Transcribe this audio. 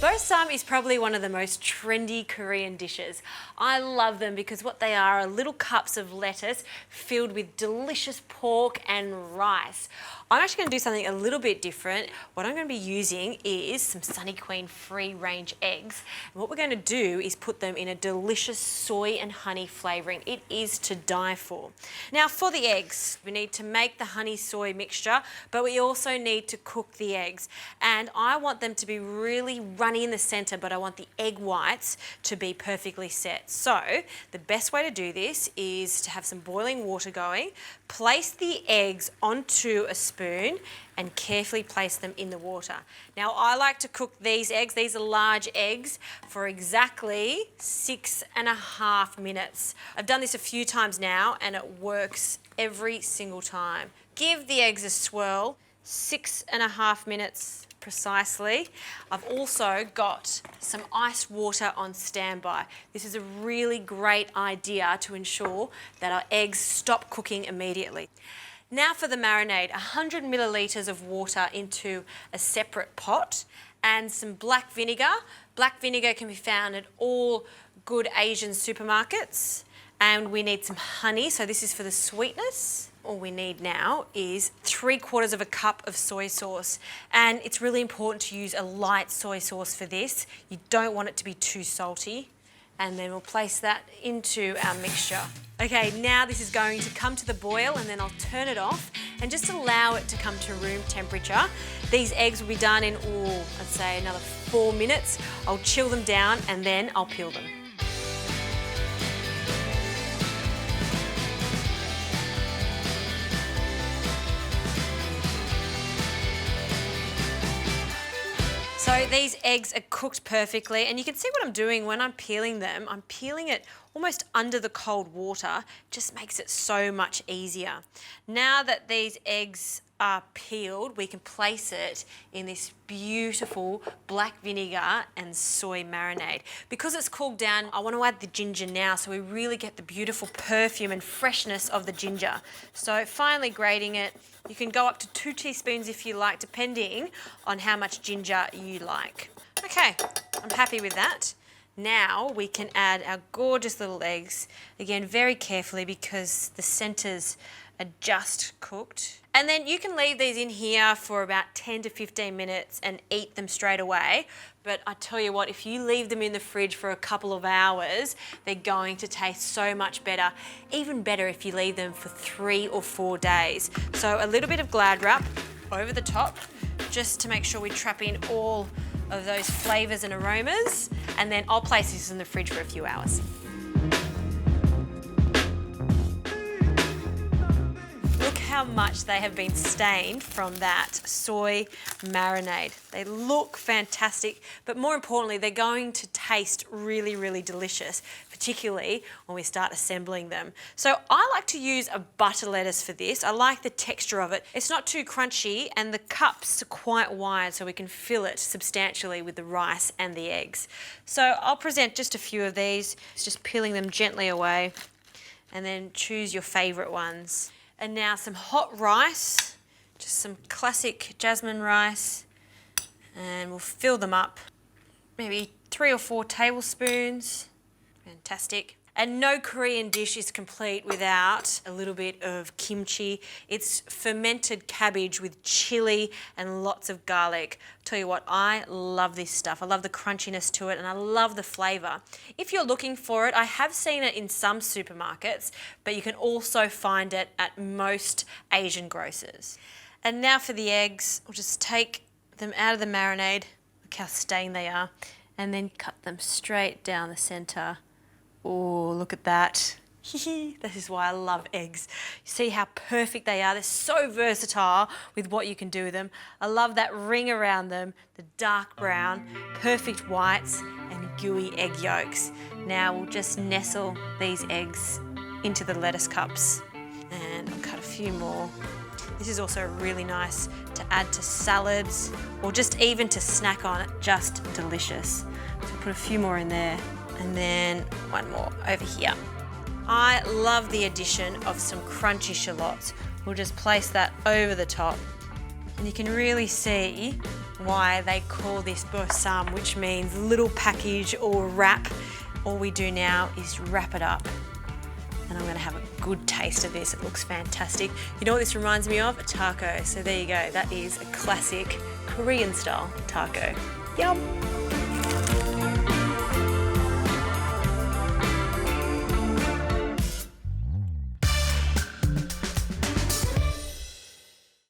Bo Ssam is probably one of the most trendy Korean dishes. I love them because what they are little cups of lettuce filled with delicious pork and rice. I'm actually going to do something a little bit different. What I'm going to be using is some Sunny Queen free-range eggs. And what we're going to do is put them in a delicious soy and honey flavouring. It is to die for. Now for the eggs, we need to make the honey soy mixture, but we also need to cook the eggs. And I want them to be really runny in the centre, but I want the egg whites to be perfectly set. So the best way to do this is to have some boiling water going, place the eggs onto a spoon and carefully place them in the water. Now I like to cook these eggs, these are large eggs, for exactly 6.5 minutes. I've done this a few times now and it works every single time. Give the eggs a swirl, 6.5 minutes precisely. I've also got some ice water on standby. This is a really great idea to ensure that our eggs stop cooking immediately. Now for the marinade, 100 millilitres of water into a separate pot and some black vinegar. Black vinegar can be found at all good Asian supermarkets. And we need some honey, so this is for the sweetness. All we need now is 3/4 cup of soy sauce. And it's really important to use a light soy sauce for this. You don't want it to be too salty. And then we'll place that into our mixture. Okay, now this is going to come to the boil and then I'll turn it off and just allow it to come to room temperature. These eggs will be done in, I'd say another 4 minutes. I'll chill them down and then I'll peel them. So these eggs are cooked perfectly and you can see what I'm doing when I'm peeling them. I'm peeling it almost under the cold water, just makes it so much easier. Now that these eggs are peeled, we can place it in this beautiful black vinegar and soy marinade. Because it's cooled down, I want to add the ginger now so we really get the beautiful perfume and freshness of the ginger. So finally grating it. You can go up to 2 teaspoons if you like, depending on how much ginger you like. Okay, I'm happy with that. Now we can add our gorgeous little eggs, again very carefully because the centres are just cooked. And then you can leave these in here for about 10 to 15 minutes and eat them straight away. But I tell you what, if you leave them in the fridge for a couple of hours, they're going to taste so much better. Even better if you leave them for 3 or 4 days. So a little bit of Glad wrap over the top, just to make sure we trap in all of those flavours and aromas. And then I'll place this in the fridge for a few hours. How much they have been stained from that soy marinade. They look fantastic, but more importantly, they're going to taste really, really delicious, particularly when we start assembling them. So I like to use a butter lettuce for this. I like the texture of it. It's not too crunchy and the cups are quite wide so we can fill it substantially with the rice and the eggs. So I'll present just a few of these, just peeling them gently away and then choose your favourite ones. And now some hot rice, just some classic jasmine rice, and we'll fill them up, maybe 3 or 4 tablespoons. Fantastic. And no Korean dish is complete without a little bit of kimchi. It's fermented cabbage with chili and lots of garlic. Tell you what, I love this stuff. I love the crunchiness to it and I love the flavour. If you're looking for it, I have seen it in some supermarkets, but you can also find it at most Asian grocers. And now for the eggs, we'll just take them out of the marinade. Look how stained they are. And then cut them straight down the centre. Oh, look at that. This is why I love eggs. You see how perfect they are. They're so versatile with what you can do with them. I love that ring around them, the dark brown, perfect whites and gooey egg yolks. Now we'll just nestle these eggs into the lettuce cups and I'll cut a few more. This is also really nice to add to salads or just even to snack on. Just delicious. So I'll put a few more in there. And then one more over here. I love the addition of some crunchy shallots. We'll just place that over the top. And you can really see why they call this Ssam, which means little package or wrap. All we do now is wrap it up. And I'm going to have a good taste of this. It looks fantastic. You know what this reminds me of? A taco. So there you go. That is a classic Korean style taco. Yum!